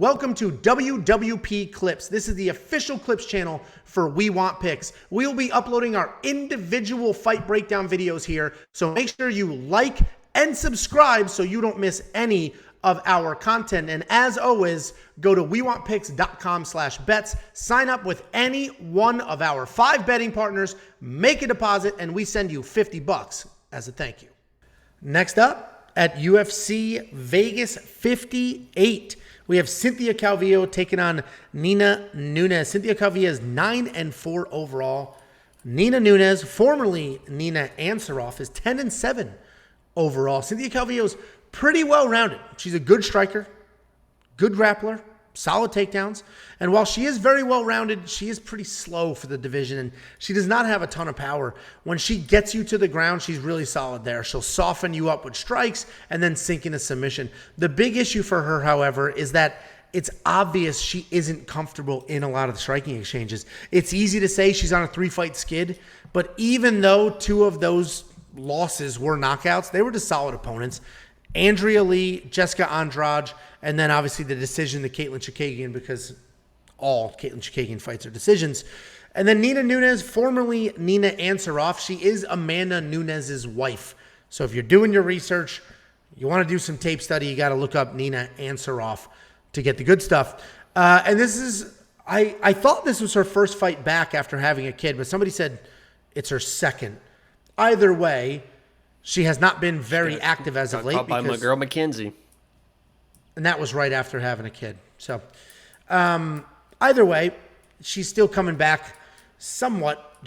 Welcome to WWP Clips. This is the official Clips channel for We Want Picks. We will be uploading our individual fight breakdown videos here, so make sure you like and subscribe so you don't miss any of our content. And as always, go to wewantpicks.com/bets, sign up with any one of our 5 betting partners, make a deposit, and we send you $50 as a thank you. Next up, at UFC Vegas 58, we have Cynthia Calvillo taking on Nina Nunes. Cynthia Calvillo is 9-4 overall. Nina Nunes, formerly Nina Ansaroff, is 10-7 overall. Cynthia Calvillo is pretty well-rounded. She's a good striker, good grappler, solid takedowns. And while she is very well-rounded, she is pretty slow for the division, and she does not have a ton of power. When she gets you to the ground, she's really solid there. She'll soften you up with strikes and then sink into submission. The big issue for her, however, is that it's obvious she isn't comfortable in a lot of the striking exchanges. It's easy to say she's on a 3-fight skid, but even though 2 of those losses were knockouts, they were to solid opponents. Andrea Lee, Jessica Andrade, and then obviously the decision to Caitlin Chikagian, because all Caitlin Chikagian fights are decisions. And then Nina Nunes, formerly Nina Ansaroff. She is Amanda Nunes' wife. So if you're doing your research, you want to do some tape study, you got to look up Nina Ansaroff to get the good stuff. And this is, I thought this was her first fight back after having a kid, but somebody said it's her second. Either way, she has not been very active as of late. Caught by my girl Mackenzie. And that was right after having a kid. So either way, she's still coming back somewhat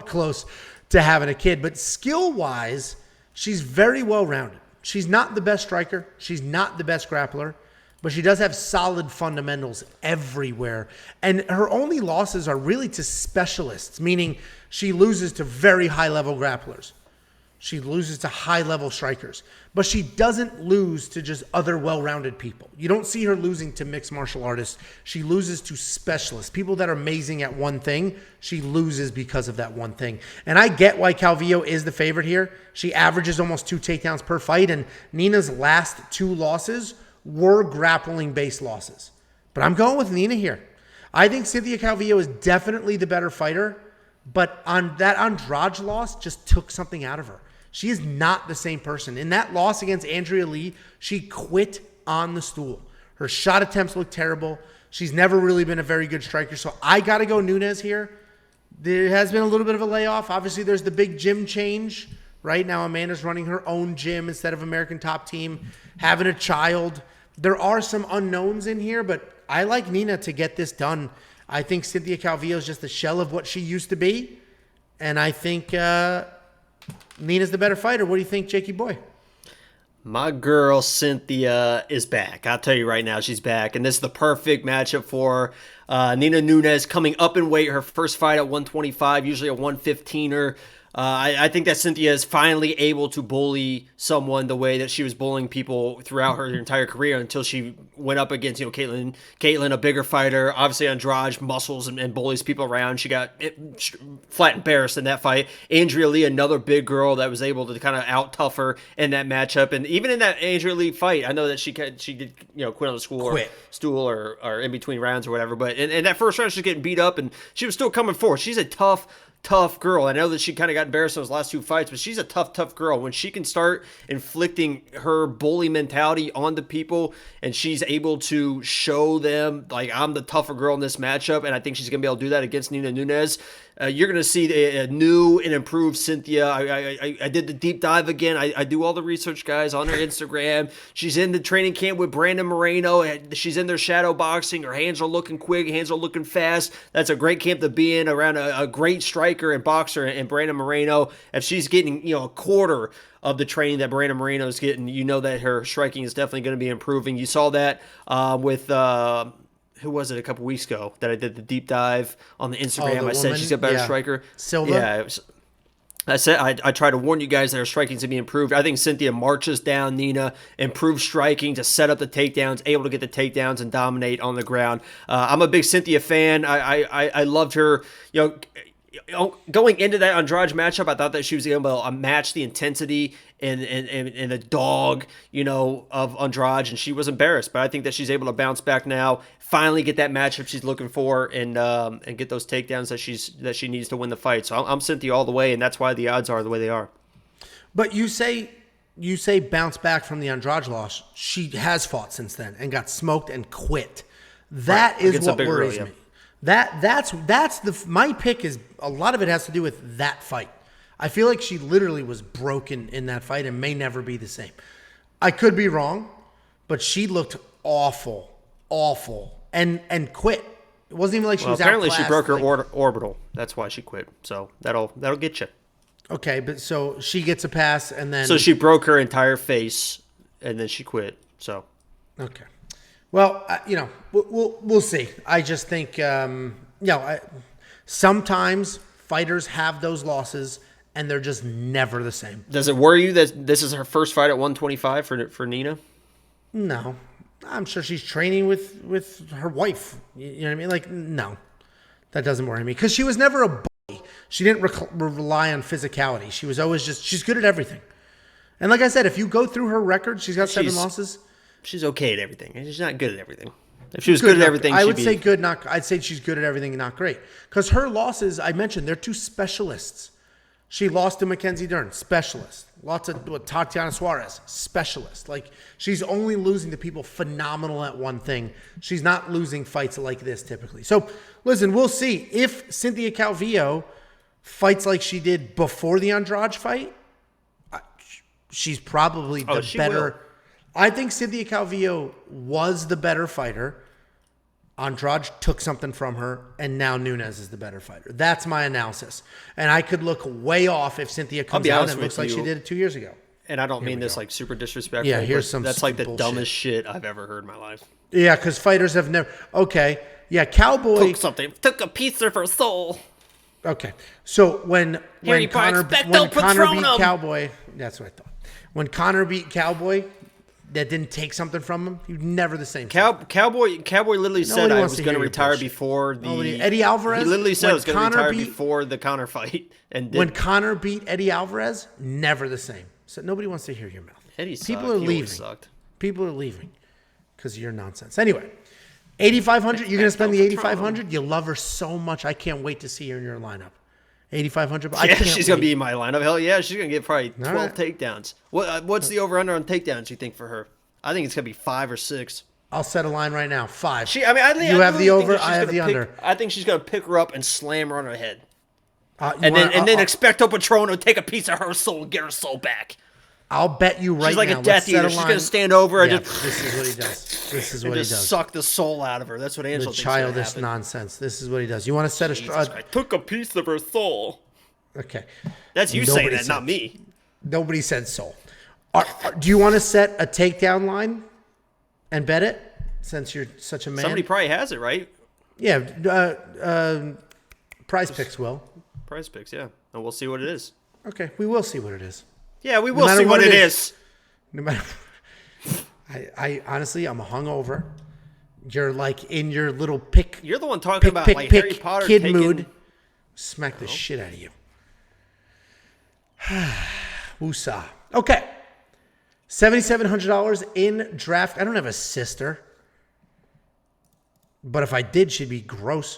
close to having a kid. But skill-wise, she's very well-rounded. She's not the best striker. She's not the best grappler. But she does have solid fundamentals everywhere. And her only losses are really to specialists, meaning she loses to very high-level grapplers. She loses to high-level strikers, but she doesn't lose to just other well-rounded people. You don't see her losing to mixed martial artists. She loses to specialists, people that are amazing at one thing. She loses because of that one thing. And I get why Calvillo is the favorite here. She averages almost 2 takedowns per fight, and Nina's last 2 losses were grappling-based losses. But I'm going with Nina here. I think Cynthia Calvillo is definitely the better fighter, but on that Andrade loss just took something out of her. She is not the same person. In that loss against Andrea Lee, she quit on the stool. Her shot attempts look terrible. She's never really been a very good striker. So I got to go Nunes here. There has been a little bit of a layoff. Obviously, there's the big gym change. Right now, Amanda's running her own gym instead of American Top Team, having a child. There are some unknowns in here, but I like Nina to get this done. I think Cynthia Calvillo is just a shell of what she used to be. And I think Nina's the better fighter. What do you think, Jakey boy? My girl Cynthia is back. I'll tell you right now, she's back. And this is the perfect matchup for Nina Nunes coming up in weight. Her first fight at 125, usually a 115er. I think that Cynthia is finally able to bully someone the way that she was bullying people throughout her entire career until she went up against, Caitlin, a bigger fighter. Obviously, Andrade muscles and bullies people around. She got flat embarrassed in that fight. Andrea Lee, another big girl that was able to kind of out-tough her in that matchup. And even in that Andrea Lee fight, I know that she did, quit on the stool or in between rounds or whatever. But in that first round, she was getting beat up, and she was still coming forward. She's a tough girl. I know that she kind of got embarrassed in those last 2 fights, but she's a tough girl. When she can start inflicting her bully mentality onto people and she's able to show them, like, I'm the tougher girl in this matchup, and I think she's going to be able to do that against Nina Nunes, you're going to see a new and improved Cynthia. I did the deep dive again. I do all the research, guys, on her Instagram. She's in the training camp with Brandon Moreno. She's in there shadow boxing. Her hands are looking quick. Hands are looking fast. That's a great camp to be in around a great striker and boxer and Brandon Moreno. If she's getting, a quarter of the training that Brandon Moreno is getting, you know that her striking is definitely going to be improving. You saw that with who was it a couple weeks ago that I did the deep dive on the Instagram? I said she's a better striker. Silva? Yeah. I try to warn you guys that her striking to be improved. I think Cynthia marches down Nina, improves striking to set up the takedowns, able to get the takedowns and dominate on the ground. I'm a big Cynthia fan. I loved her, going into that Andrade matchup, I thought that she was able to match the intensity and the dog, of Andrade, and she was embarrassed. But I think that she's able to bounce back now, finally get that matchup she's looking for, and get those takedowns that she needs to win the fight. So I'm Cynthia all the way, and that's why the odds are the way they are. But you say bounce back from the Andrade loss. She has fought since then and got smoked and quit. That is what worries me. That's my pick is a lot of it has to do with that fight. I feel like she literally was broken in that fight and may never be the same. I could be wrong, but she looked awful, and quit. It wasn't even like she was apparently outclassed. She broke her orbital. That's why she quit. So that'll get you. Okay, but so she gets a pass and then she broke her entire face and then she quit. So okay. Well, we'll see. I just think, sometimes fighters have those losses and they're just never the same. Does it worry you that this is her first fight at 125 for Nina? No, I'm sure she's training with her wife. You know what I mean? Like, no, that doesn't worry me because she was never a bully. She didn't rely on physicality. She was always she's good at everything. And like I said, if you go through her record, she's got 7 losses. She's okay at everything. She's not good at everything. If she was good at everything, I would say good, not. I'd say she's good at everything and not great. Because her losses, I mentioned, they're 2 specialists. She lost to Mackenzie Dern, specialist. Lots of Tatiana Suarez, specialist. Like, she's only losing to people phenomenal at one thing. She's not losing fights like this typically. So, listen, we'll see if Cynthia Calvillo fights like she did before the Andrade fight. She's probably the better. Will. I think Cynthia Calvillo was the better fighter. Andrade took something from her, and now Nunes is the better fighter. That's my analysis. And I could look way off if Cynthia comes out and looks like she did it 2 years ago. And I don't mean this like super disrespectful. Yeah, here's some that's like the bullshit. dumbest shit I've ever heard in my life. Yeah, because fighters have never. Okay, yeah, Cowboy took a piece of her soul. Okay, so when Conor beat Cowboy, that's what I thought. When Conor beat Cowboy. That didn't take something from him. He was never the same. Cowboy literally said I was going to retire before the Eddie Alvarez. He literally said I was going to retire before the Conor fight. And when Conor beat Eddie Alvarez, never the same. So nobody wants to hear your mouth. People are leaving. People are leaving because of your nonsense. Anyway, 8,500. You're going to spend the 8,500. You love her so much. I can't wait to see her in your lineup. 8,500. Yeah, she's going to be in my lineup. Hell yeah, she's going to get probably 12 takedowns. What's the over-under on takedowns you think for her? I think it's going to be 5 or 6. I'll set a line right now. 5. You have the over, I have the under. I think she's going to pick her up and slam her on her head. And then Expecto Patron to take a piece of her soul and get her soul back. I'll bet you right now. She's like a Death Eater. She's going to stand over and this is what he does. This is what he does. Suck the soul out of her. That's what Angela thinks. Childish nonsense. This is what he does. You want to set I took a piece of her soul. Okay. That's you saying that, not me. Nobody said soul. Do you want to set a takedown line and bet it since you're such a man? Somebody probably has it, right? Yeah. Prize Picks will. Prize Picks, yeah. And we'll see what it is. Okay. We will see what it is. Yeah, we will see what it is. No matter. I honestly, I'm hungover. You're like in your little pick. You're the one talking about like Harry Potter kid mood. Smack the shit out of you. Woosah. Okay. $7,700 in draft. I don't have a sister. But if I did, she'd be gross.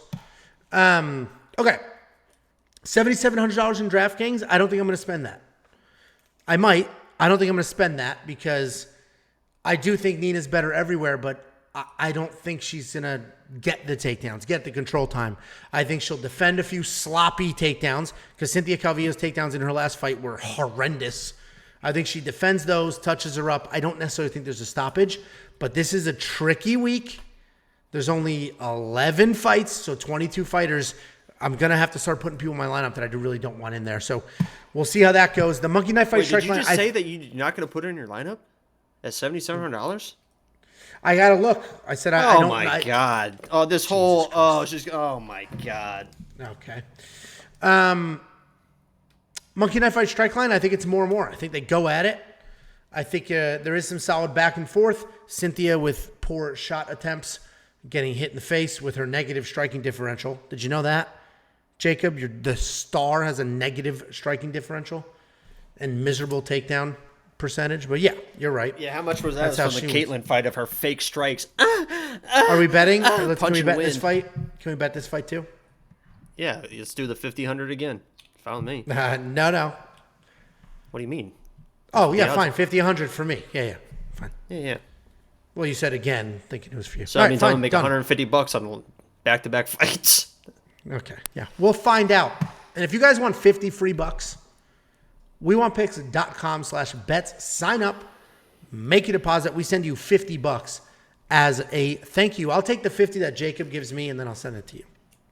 Okay. $7,700 in DraftKings. I don't think I'm going to spend that. I might. I don't think I'm going to spend that because I do think Nina's better everywhere, but I don't think she's going to get the takedowns, get the control time. I think she'll defend a few sloppy takedowns because Cynthia Calvillo's takedowns in her last fight were horrendous. I think she defends those, touches her up. I don't necessarily think there's a stoppage, but this is a tricky week. There's only 11 fights, so 22 fighters. I'm going to have to start putting people in my lineup that I really don't want in there. So we'll see how that goes. The Monkey Knife Fight Strike line. Did you just say that you're not going to put her in your lineup at $7,700? I got to look. I said I don't. Oh, my God. Oh, this whole... Oh, my God. Okay. Monkey Knife Fight Strike line, I think it's more and more. I think they go at it. I think there is some solid back and forth. Cynthia with poor shot attempts, getting hit in the face with her negative striking differential. Did you know that? Jacob, the star has a negative striking differential and miserable takedown percentage. But yeah, you're right. Yeah, how much was that? That's from the Caitlyn fight of her fake strikes. Are we betting? Can we bet win. this fight? Can we bet this fight too? Yeah, let's do the 50-100 again. Follow me. No. What do you mean? Oh, yeah, fine. 50-100 for me. Yeah, fine. Yeah. Well, you said again, thinking it was for you. So that means I'm going to make $150 on back-to-back fights. Okay, yeah. We'll find out. And if you guys want 50 free bucks, WeWantPicks.com/bets. Sign up, make a deposit. We send you $50 as a thank you. I'll take the 50 that Jacob gives me, and then I'll send it to you.